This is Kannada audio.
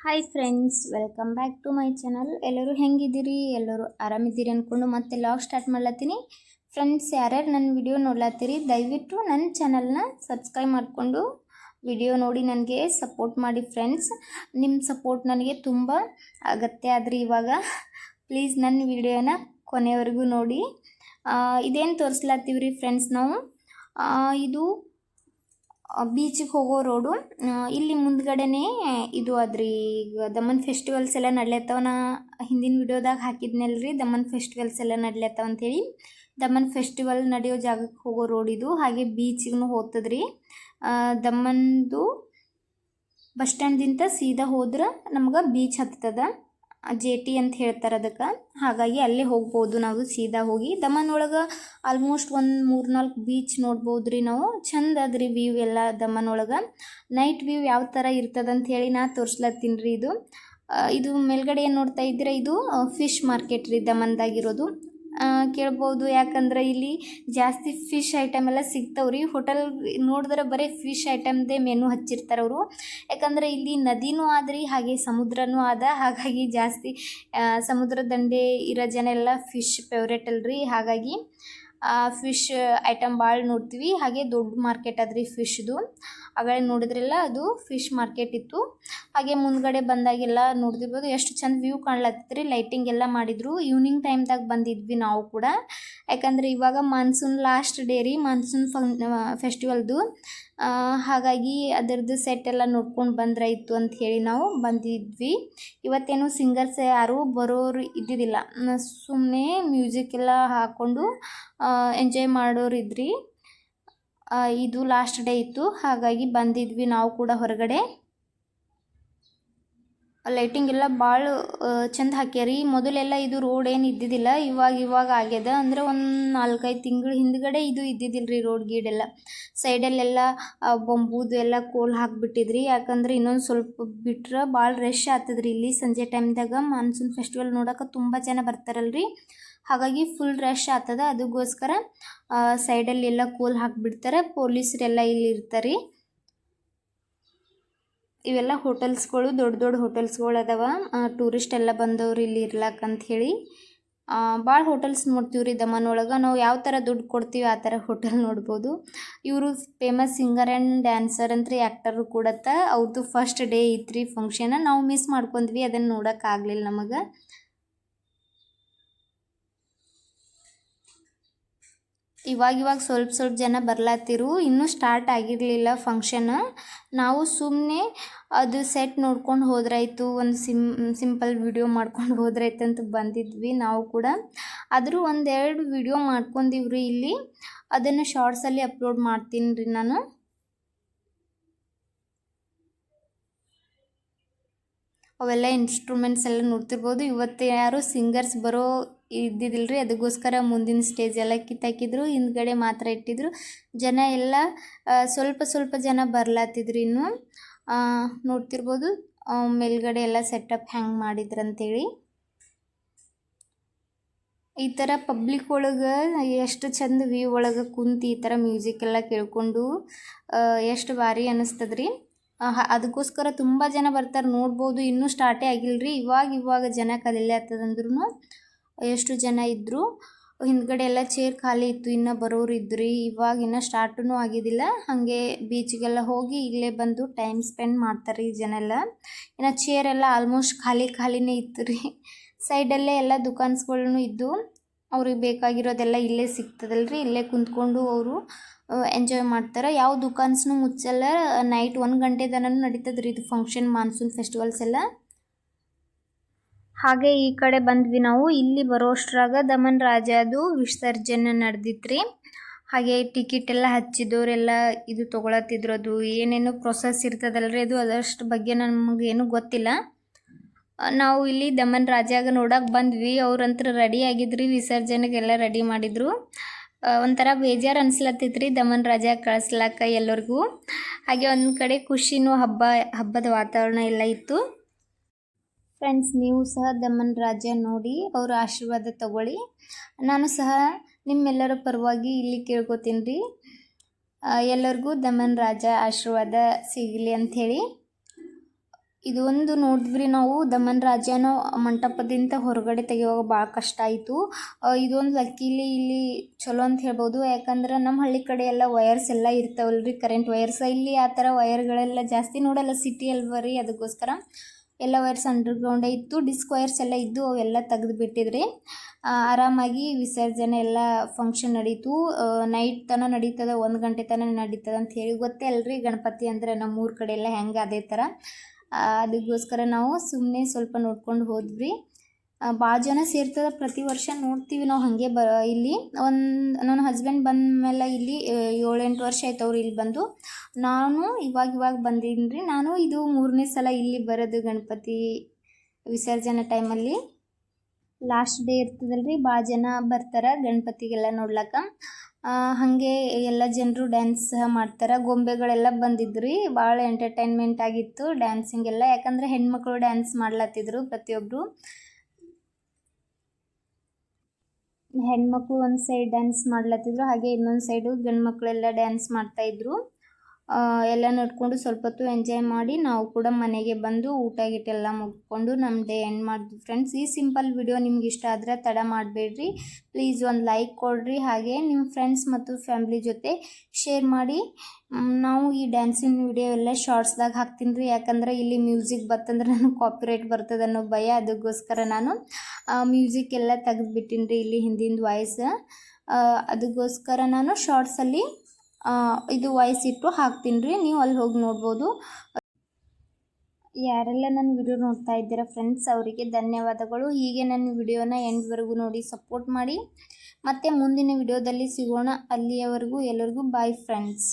Hi friends, welcome back to my channel. ಎಲ್ಲರೂ ಹೆಂಗಿದ್ದೀರಿ? ಎಲ್ಲರೂ ಆರಾಮಿದ್ದೀರಿ ಅಂದ್ಕೊಂಡು ಮತ್ತೆ ಲಾಗ್ ಸ್ಟಾರ್ಟ್ ಮಾಡ್ಲತ್ತೀನಿ. ಫ್ರೆಂಡ್ಸ್, ಯಾರ್ಯಾರು ನನ್ನ ವಿಡಿಯೋ ನೋಡ್ಲತ್ತೀರಿ ದಯವಿಟ್ಟು ನನ್ನ ಚಾನಲ್ನ ಸಬ್ಸ್ಕ್ರೈಬ್ ಮಾಡಿಕೊಂಡು ವಿಡಿಯೋ ನೋಡಿ ನನಗೆ ಸಪೋರ್ಟ್ ಮಾಡಿ ಫ್ರೆಂಡ್ಸ್. ನಿಮ್ಮ ಸಪೋರ್ಟ್ ನನಗೆ ತುಂಬ ಅಗತ್ಯ ಆದ್ರಿ ಇವಾಗ. ಪ್ಲೀಸ್ ನನ್ನ ವಿಡಿಯೋನ ಕೊನೆವರೆಗೂ ನೋಡಿ. ಇದೇನು ತೋರಿಸ್ಲತ್ತೀವ್ರಿ ಫ್ರೆಂಡ್ಸ್, ನಾವು ಇದು ಬೀಚಿಗೆ ಹೋಗೋ ರೋಡು. ಇಲ್ಲಿ ಮುಂದ್ಗಡೆನೇ ಇದು ಅದ್ರಿ. ಈಗ ದಮನ್ ಫೆಸ್ಟಿವಲ್ಸ್ ಎಲ್ಲ ನಡ್ಲತ್ತಾವ. ನಾ ಹಿಂದಿನ ವಿಡಿಯೋದಾಗ ಹಾಕಿದ್ನಲ್ರಿ, ದಮನ್ ಫೆಸ್ಟಿವಲ್ಸ್ ಎಲ್ಲ ನಡ್ಲತ್ತಾವ ಅಂಥೇಳಿ. ದಮನ್ ಫೆಸ್ಟಿವಲ್ ನಡೆಯೋ ಜಾಗಕ್ಕೆ ಹೋಗೋ ರೋಡ್ ಇದು. ಹಾಗೆ ಬೀಚಿಗೂ ಹೋಗ್ತದ್ರಿ. ದಮನ್ದು ಬಸ್ ಸ್ಟ್ಯಾಂಡ್ದಿಂದ ಸೀದಾ ಹೋದ್ರೆ ನಮ್ಗೆ ಬೀಚ್ ಹತ್ತದ. ಜೇಟಿ ಅಂತ ಹೇಳ್ತಾರೆ ಅದಕ್ಕೆ. ಹಾಗಾಗಿ ಅಲ್ಲೇ ಹೋಗ್ಬೋದು ನಾವು ಸೀದಾ ಹೋಗಿ. ದಮನ್ ಒಳಗೆ ಆಲ್ಮೋಸ್ಟ್ ಒಂದು 3-4 ಬೀಚ್ ನೋಡ್ಬೋದು ರೀ ನಾವು. ಚಂದ ಅದ್ರಿ ವ್ಯೂ ಎಲ್ಲ ದಮನ್ ಒಳಗೆ. ನೈಟ್ ವ್ಯೂ ಯಾವ ಥರ ಇರ್ತದಂತ ಹೇಳಿ ನಾ ತೋರಿಸ್ಲತ್ತೀನಿ ರೀ. ಇದು ಮೇಲ್ಗಡೆ ಏನು ನೋಡ್ತಾ ಇದ್ದೀರಾ, ಇದು ಫಿಶ್ ಮಾರ್ಕೆಟ್ ರೀ ದಮನ್ದಾಗಿರೋದು. ಕೇಳ್ಬೋದು, ಯಾಕಂದ್ರೆ ಇಲ್ಲಿ ಜಾಸ್ತಿ ಫಿಶ್ ಐಟಮ್ ಎಲ್ಲ ಸಿಗ್ತಾವ್ರಿ. ಹೋಟೆಲ್ ನೋಡಿದ್ರೆ ಬರೀ ಫಿಶ್ ಐಟಮ್ದೇ ಮೆನು ಹಚ್ಚಿರ್ತಾರೆ ಅವರು. ಯಾಕಂದರೆ ಇಲ್ಲಿ ನದಿನೂ ಆದ್ರಿ, ಹಾಗೆ ಸಮುದ್ರನೂ ಆದ. ಹಾಗಾಗಿ ಜಾಸ್ತಿ ಸಮುದ್ರ ದಂಡೆ ಇರೋ ಜನ ಎಲ್ಲ ಫಿಶ್ ಫೇವ್ರೇಟ್ ಅಲ್ರಿ. ಹಾಗಾಗಿ ಫಿಶ್ ಐಟಮ್ ಭಾಳ ನೋಡ್ತೀವಿ. ಹಾಗೆ ದೊಡ್ಡ ಮಾರ್ಕೆಟ್ ಅದ್ರಿ ಫಿಶ್ದು. ಆಗಳೇ ನೋಡಿದ್ರೆಲ್ಲ ಅದು ಫಿಶ್ ಮಾರ್ಕೆಟ್ ಇತ್ತು. ಹಾಗೆ ಮುಂದ್ಗಡೆ ಬಂದಾಗೆಲ್ಲ ನೋಡ್ತಿರ್ಬೋದು ಎಷ್ಟು ಚಂದ ವ್ಯೂ ಕಾಣ್ಲತ್ತಿತ್ರಿ. ಲೈಟಿಂಗ್ ಎಲ್ಲ ಮಾಡಿದ್ರು. ಈವ್ನಿಂಗ್ ಟೈಮ್ದಾಗ ಬಂದಿದ್ವಿ ನಾವು ಕೂಡ. ಯಾಕಂದರೆ ಇವಾಗ ಮಾನ್ಸೂನ್ ಲಾಸ್ಟ್ ಡೇ ರೀ, ಮಾನ್ಸೂನ್ ಫೆಸ್ಟಿವಲ್ದು. ಹಾಗಾಗಿ ಅದರದ್ದು ಸೆಟ್ ಎಲ್ಲ ನೋಡ್ಕೊಂಡು ಬಂದ್ರಾಯಿತು ಅಂತ ಹೇಳಿ ನಾವು ಬಂದಿದ್ವಿ. ಇವತ್ತೇನು ಸಿಂಗರ್ಸ್ ಯಾರೂ ಬರೋರು ಇದ್ದಿದ್ದಿಲ್ಲ. ಸುಮ್ಮನೆ ಮ್ಯೂಸಿಕ್ ಎಲ್ಲ ಹಾಕ್ಕೊಂಡು ಎಂಜಾಯ್ ಮಾಡೋರು ಇದ್ರಿ. ಇದು ಲಾಸ್ಟ್ ಡೇ ಇತ್ತು, ಹಾಗಾಗಿ ಬಂದಿದ್ವಿ ನಾವು ಕೂಡ ಹೊರಗಡೆ. ಲೈಟಿಂಗ್ ಎಲ್ಲ ಭಾಳ ಚಂದ ಹಾಕ್ಯಾರಿ. ಮೊದಲೆಲ್ಲ ಇದು ರೋಡ್ ಏನು ಇದ್ದಿದ್ದಿಲ್ಲ, ಇವಾಗ ಆಗ್ಯದ. ಅಂದರೆ ಒಂದು 4-5 ತಿಂಗಳು ಹಿಂದ್ಗಡೆ ಇದು ಇದ್ದಿದ್ದಿಲ್ಲ ರೀ ರೋಡ್ ಗೀಡೆಲ್ಲ. ಸೈಡಲ್ಲೆಲ್ಲ ಬೊಂಬುದು ಎಲ್ಲ ಕೋಲ್ ಹಾಕಿಬಿಟ್ಟಿದ್ರಿ. ಯಾಕಂದ್ರೆ ಇನ್ನೊಂದು ಸ್ವಲ್ಪ ಬಿಟ್ರೆ ಭಾಳ ರಶ್ ಆಗ್ತದ್ರಿ ಇಲ್ಲಿ ಸಂಜೆ ಟೈಮ್ದಾಗ. ಮಾನ್ಸೂನ್ ಫೆಸ್ಟಿವಲ್ ನೋಡೋಕೆ ತುಂಬ ಜನ ಬರ್ತಾರಲ್ರಿ, ಹಾಗಾಗಿ ಫುಲ್ ರಶ್ ಆಗ್ತದ. ಅದಕ್ಕೋಸ್ಕರ ಸೈಡಲ್ಲಿ ಎಲ್ಲ ಕೋಲ್ ಹಾಕಿಬಿಡ್ತಾರೆ. ಪೊಲೀಸರೆಲ್ಲ ಇಲ್ಲಿ ಇರ್ತಾರೆ. ಇವೆಲ್ಲ ಹೋಟೆಲ್ಸ್ಗಳು, ದೊಡ್ಡ ದೊಡ್ಡ ಹೋಟೆಲ್ಸ್ಗಳು ಅದಾವ. ಟೂರಿಸ್ಟ್ ಎಲ್ಲ ಬಂದವ್ರು ಇಲ್ಲಿ ಇರ್ಲಾಕಂತ ಹೇಳಿ ಭಾಳ ಹೋಟೆಲ್ಸ್ ನೋಡ್ತೀವಿ ರೀ ದಮನ್ ಒಳಗೆ. ನಾವು ಯಾವ ಥರ ದುಡ್ಡು ಕೊಡ್ತೀವಿ ಆ ಥರ ಹೋಟೆಲ್ ನೋಡ್ಬೋದು. ಇವರು ಫೇಮಸ್ ಸಿಂಗರ್ ಆ್ಯಂಡ್ ಡ್ಯಾನ್ಸರ್ ಅಂತ ರೀ, ಆ್ಯಕ್ಟರು ಕೂಡತ್ತ. ಅವ್ರದ್ದು ಫಸ್ಟ್ ಡೇ ಇತ್ತು ಫಂಕ್ಷನ್. ನಾವು ಮಿಸ್ ಮಾಡ್ಕೊಂಡ್ವಿ, ಅದನ್ನು ನೋಡೋಕ್ಕಾಗಲಿಲ್ಲ ನಮಗೆ. ಇವಾಗ ಸ್ವಲ್ಪ ಜನ ಬರ್ಲಾತಿರು. ಇನ್ನೂ ಸ್ಟಾರ್ಟ್ ಆಗಿರಲಿಲ್ಲ ಫಂಕ್ಷನ್. ನಾವು ಸುಮ್ಮನೆ ಅದು ಸೆಟ್ ನೋಡ್ಕೊಂಡು ಹೋದ್ರಾಯ್ತು, ಒಂದು ಸಿಂಪಲ್ ವಿಡಿಯೋ ಮಾಡ್ಕೊಂಡು ಹೋದ್ರಾಯ್ತು ಅಂತ ಬಂದಿದ್ವಿ ನಾವು ಕೂಡ. ಆದರೂ 1-2 ವಿಡಿಯೋ ಮಾಡ್ಕೊಂಡಿವ್ರಿ ಇಲ್ಲಿ. ಅದನ್ನು ಶಾರ್ಟ್ಸಲ್ಲಿ ಅಪ್ಲೋಡ್ ಮಾಡ್ತೀನಿ ರೀ ನಾನು. ಅವೆಲ್ಲ ಇನ್ಸ್ಟ್ರೂಮೆಂಟ್ಸ್ ಎಲ್ಲ ನೋಡ್ತಿರ್ಬೋದು. ಇವತ್ತು ಯಾರು ಸಿಂಗರ್ಸ್ ಬರೋ ಇದ್ದಿದ್ದಿಲ್ರಿ, ಅದಕ್ಕೋಸ್ಕರ ಮುಂದಿನ ಸ್ಟೇಜ್ ಎಲ್ಲ ಕಿತ್ತಾಕಿದ್ರು, ಹಿಂದ್ಗಡೆ ಮಾತ್ರ ಇಟ್ಟಿದ್ರು. ಜನ ಎಲ್ಲ ಸ್ವಲ್ಪ ಜನ ಬರ್ಲಾತಿದ್ರು. ಇನ್ನು ನೋಡ್ತಿರ್ಬೋದು ಮೇಲ್ಗಡೆ ಎಲ್ಲ ಸೆಟಪ್ ಹ್ಯಾಂಗ್ ಮಾಡಿದ್ರಂತೇಳಿ. ಈ ಥರ ಪಬ್ಲಿಕ್ ಒಳಗೆ ಎಷ್ಟು ಚಂದ ವ್ಯೂ ಒಳಗೆ ಕುಂತು ಈ ಥರ ಮ್ಯೂಸಿಕ್ ಎಲ್ಲ ಕೇಳ್ಕೊಂಡು ಎಷ್ಟು ಭಾರಿ ಅನ್ನಿಸ್ತದ್ರಿ. ಅದಕ್ಕೋಸ್ಕರ ತುಂಬ ಜನ ಬರ್ತಾರೆ ನೋಡ್ಬೋದು. ಇನ್ನೂ ಸ್ಟಾರ್ಟೇ ಆಗಿಲ್ಲರಿ, ಇವಾಗ ಜನ ಕಲಿಲೆ ಆಗ್ತದಂದ್ರೂ ಎಷ್ಟು ಜನ ಇದ್ದರು. ಹಿಂದ್ಗಡೆ ಎಲ್ಲ ಚೇರ್ ಖಾಲಿ ಇತ್ತು, ಇನ್ನೂ ಬರೋರು ಇದ್ರಿ. ಇನ್ನೂ ಸ್ಟಾರ್ಟೂ ಆಗಿದ್ದಿಲ್ಲ. ಹಾಗೆ ಬೀಚಿಗೆಲ್ಲ ಹೋಗಿ ಇಲ್ಲೇ ಬಂದು ಟೈಮ್ ಸ್ಪೆಂಡ್ ಮಾಡ್ತಾರೆ ಈ ಜನ ಎಲ್ಲ. ಇನ್ನು ಚೇರೆಲ್ಲ ಆಲ್ಮೋಸ್ಟ್ ಖಾಲಿನೇ ಇತ್ತು ರೀ. ಸೈಡಲ್ಲೇ ಎಲ್ಲ ದುಕಾನ್ಸ್ಗಳೂ ಇದ್ದು, ಅವ್ರಿಗೆ ಬೇಕಾಗಿರೋದೆಲ್ಲ ಇಲ್ಲೇ ಸಿಗ್ತದಲ್ರಿ. ಇಲ್ಲೇ ಕುಂತ್ಕೊಂಡು ಅವರು ಎಂಜಾಯ್ ಮಾಡ್ತಾರೆ. ಯಾವ ದುಕಾನ್ಸ್ನೂ ಮುಚ್ಚಲ್ಲ. ನೈಟ್ 1 ಗಂಟೆ ತನಕ ನಡೀತದ್ರಿ ಇದು ಫಂಕ್ಷನ್, ಮಾನ್ಸೂನ್ ಫೆಸ್ಟಿವಲ್ಸ್ ಎಲ್ಲ. ಹಾಗೆ ಈ ಕಡೆ ಬಂದ್ವಿ ನಾವು. ಇಲ್ಲಿ ಬರೋಷ್ಟ್ರಾಗ ದಮನ್ ರಾಜದು ವಿಸರ್ಜನೆ ನಡೆದಿತ್ರಿ. ಹಾಗೆ ಟಿಕೆಟ್ ಎಲ್ಲ ಹಚ್ಚಿದವರೆಲ್ಲ ಇದು ತೊಗೊಳತ್ತಿದ್ರು. ಅದು ಏನೇನು ಪ್ರೊಸೆಸ್ ಇರ್ತದಲ್ರಿ, ಅದಷ್ಟು ಬಗ್ಗೆ ನಮಗೇನು ಗೊತ್ತಿಲ್ಲ. ನಾವು ಇಲ್ಲಿ ದಮನ್ ರಾಜಾಗ ನೋಡಕ್ಕೆ ಬಂದ್ವಿ. ಅವ್ರಂತ್ರ ರೆಡಿ ಆಗಿದ್ರಿ, ವಿಸರ್ಜನೆಗೆಲ್ಲ ರೆಡಿ ಮಾಡಿದ್ರು. ಒಂಥರ ಬೇಜಾರು ಅನ್ಸ್ಲತ್ತಿತ್ರಿ ದಮನ್ ರಾಜ ಕಳಿಸ್ಲಾಕ ಎಲ್ಲರಿಗೂ. ಹಾಗೆ ಒಂದು ಕಡೆ ಖುಷಿನೂ, ಹಬ್ಬದ ವಾತಾವರಣ ಎಲ್ಲ ಇತ್ತು. ಫ್ರೆಂಡ್ಸ್, ನೀವು ಸಹ ದಮನ್ ರಾಜ ನೋಡಿ ಅವರ ಆಶೀರ್ವಾದ ತಗೊಳ್ಳಿ. ನಾನು ಸಹ ನಿಮ್ಮೆಲ್ಲರ ಪರವಾಗಿ ಇಲ್ಲಿ ಕೇಳ್ಕೊತೀನಿ ರೀ, ಎಲ್ಲರಿಗೂ ದಮನ್ ರಾಜ ಆಶೀರ್ವಾದ ಸಿಗಲಿ ಅಂಥೇಳಿ. ಇದು ಒಂದು ನೋಡಿದ್ವಿ ನಾವು ದಮನ್ ರಾಜನ ಮಂಟಪದಿಂದ ಹೊರಗಡೆ ತೆಗೆಯುವಾಗ ಭಾಳ ಕಷ್ಟ ಆಯಿತು. ಇದೊಂದು ಲಕ್ಕಿಲಿ ಇಲ್ಲಿ ಚಲೋ ಅಂತ ಹೇಳ್ಬೋದು. ಯಾಕಂದ್ರೆ ನಮ್ಮ ಹಳ್ಳಿ ಕಡೆ ಎಲ್ಲ ವಯರ್ಸ್ ಎಲ್ಲ ಇರ್ತಾವಲ್ರಿ, ಕರೆಂಟ್ ವಯರ್ಸ್. ಇಲ್ಲಿ ಆ ಥರ ವಯರ್ಗಳೆಲ್ಲ ಜಾಸ್ತಿ ನೋಡಲ್ಲ, ಸಿಟಿ ಅಲ್ವರಿ, ಅದಕ್ಕೋಸ್ಕರ ಎಲ್ಲ ವಯರ್ಸ್ ಅಂಡರ್ಗ್ರೌಂಡೇ ಇತ್ತು. ಡಿಸ್ಕ್ ವಯರ್ಸ್ ಎಲ್ಲ ಇದ್ದು ಅವೆಲ್ಲ ತೆಗೆದು ಬಿಟ್ಟಿದ್ರಿ. ಆರಾಮಾಗಿ ವಿಸರ್ಜನೆ ಎಲ್ಲ ಫಂಕ್ಷನ್ ನಡೀತು. ನೈಟ್ ತನಕ ನಡೀತದೆ, 1 ಗಂಟೆ ತನಕ ನಡೀತದೆ ಅಂತ ಹೇಳಿ. ಗೊತ್ತೇ ಅಲ್ರಿ ಗಣಪತಿ ಅಂದರೆ ನಮ್ಮೂರ ಕಡೆ ಎಲ್ಲ ಹೆಂಗೆ ಅದೇ ಥರ. ಅದಕ್ಕೋಸ್ಕರ ನಾವು ಸುಮ್ಮನೆ ಸ್ವಲ್ಪ ನೋಡ್ಕೊಂಡು ಹೋದ್ವಿ. ಭಾಳ ಜನ ಸೇರ್ತದೆ, ಪ್ರತಿ ವರ್ಷ ನೋಡ್ತೀವಿ ನಾವು ಹಾಗೆ. ಇಲ್ಲಿ ನನ್ನ ಹಸ್ಬೆಂಡ್ ಬಂದ ಮೇಲೆ ಇಲ್ಲಿ 7-8 ವರ್ಷ ಆಯ್ತು ಅವ್ರು ಇಲ್ಲಿ ಬಂದು. ನಾನು ಇವಾಗ ಬಂದೀನಿ ರೀ. ನಾನು ಇದು 3ನೇ ಸಲ ಇಲ್ಲಿ ಬರೋದು ಗಣಪತಿ ವಿಸರ್ಜನೆ ಟೈಮಲ್ಲಿ. ಲಾಸ್ಟ್ ಡೇ ಇರ್ತದಲ್ರಿ, ಭಾಳ ಜನ ಬರ್ತಾರೆ ಗಣಪತಿಗೆಲ್ಲ ನೋಡ್ಲಕ್ಕ. ಹಾಗೆ ಎಲ್ಲ ಜನರು ಡ್ಯಾನ್ಸ್ ಮಾಡ್ತಾರೆ. ಗೊಂಬೆಗಳೆಲ್ಲ ಬಂದಿದ್ರಿ, ಭಾಳ ಎಂಟರ್ಟೈನ್ಮೆಂಟ್ ಆಗಿತ್ತು ಡ್ಯಾನ್ಸಿಂಗ್ ಎಲ್ಲ. ಯಾಕಂದರೆ ಹೆಣ್ಮಕ್ಳು ಡ್ಯಾನ್ಸ್ ಮಾಡ್ಲತ್ತಿದ್ರು ಪ್ರತಿಯೊಬ್ಬರು. ಹೆಣ್ಮಕ್ಳು ಒಂದು ಸೈಡ್ ಡ್ಯಾನ್ಸ್ ಮಾಡ್ಲತ್ತಿದ್ರು, ಹಾಗೆ ಇನ್ನೊಂದು ಸೈಡು ಗಂಡು ಮಕ್ಕಳೆಲ್ಲ ಡ್ಯಾನ್ಸ್ ಮಾಡ್ತಾಯಿದ್ರು. ಎಲ್ಲ ನೋಡಿಕೊಂಡು ಸ್ವಲ್ಪ ಹೊತ್ತು ಎಂಜಾಯ್ ಮಾಡಿ ನಾವು ಕೂಡ ಮನೆಗೆ ಬಂದು ಊಟ ಗೀಟೆಲ್ಲ ಮುಗಿಸ್ಕೊಂಡು ನಮ್ಮ ಡೇ ಎಂಡ್ ಮಾಡಿದ್ವಿ ಫ್ರೆಂಡ್ಸ್. ಈ ಸಿಂಪಲ್ ವಿಡಿಯೋ ನಿಮ್ಗೆ ಇಷ್ಟ ಆದರೆ ತಡ ಮಾಡಬೇಡ್ರಿ, ಪ್ಲೀಸ್ ಒಂದು ಲೈಕ್ ಕೊಡಿರಿ. ಹಾಗೆ ನಿಮ್ಮ ಫ್ರೆಂಡ್ಸ್ ಮತ್ತು ಫ್ಯಾಮ್ಲಿ ಜೊತೆ ಶೇರ್ ಮಾಡಿ. ನಾವು ಈ ಡ್ಯಾನ್ಸಿನ ವಿಡಿಯೋ ಎಲ್ಲ ಶಾರ್ಟ್ಸ್ದಾಗ ಹಾಕ್ತೀನಿ ರೀ. ಯಾಕಂದರೆ ಇಲ್ಲಿ ಮ್ಯೂಸಿಕ್ ಬರ್ತಂದ್ರೆ ನನಗೆ ಕಾಪಿರೈಟ್ ಬರ್ತದೆ ಅನ್ನೋ ಭಯ. ಅದಕ್ಕೋಸ್ಕರ ನಾನು ಮ್ಯೂಸಿಕ್ ಎಲ್ಲ ತೆಗೆದುಬಿಟ್ಟಿನಿ ರೀ, ಇಲ್ಲಿ ಹಿಂದಿನ ವಾಯ್ಸ್. ಅದಕ್ಕೋಸ್ಕರ ನಾನು ಶಾರ್ಟ್ಸಲ್ಲಿ ಇದು ವಾಯ್ಸ್ ಇಟ್ಟು ಹಾಕ್ತೀನಿ ರೀ, ನೀವು ಅಲ್ಲಿ ಹೋಗಿ ನೋಡ್ಬೋದು. ಯಾರೆಲ್ಲ ನನ್ನ ವಿಡಿಯೋ ನೋಡ್ತಾ ಇದ್ದೀರಾ ಫ್ರೆಂಡ್ಸ್, ಅವರಿಗೆ ಧನ್ಯವಾದಗಳು. ಹೀಗೆ ನನ್ನ ವಿಡಿಯೋನ ಎಂಡ್ವರೆಗೂ ನೋಡಿ ಸಪೋರ್ಟ್ ಮಾಡಿ. ಮತ್ತು ಮುಂದಿನ ವಿಡಿಯೋದಲ್ಲಿ ಸಿಗೋಣ. ಅಲ್ಲಿಯವರೆಗೂ ಎಲ್ಲರಿಗೂ ಬಾಯ್ ಫ್ರೆಂಡ್ಸ್.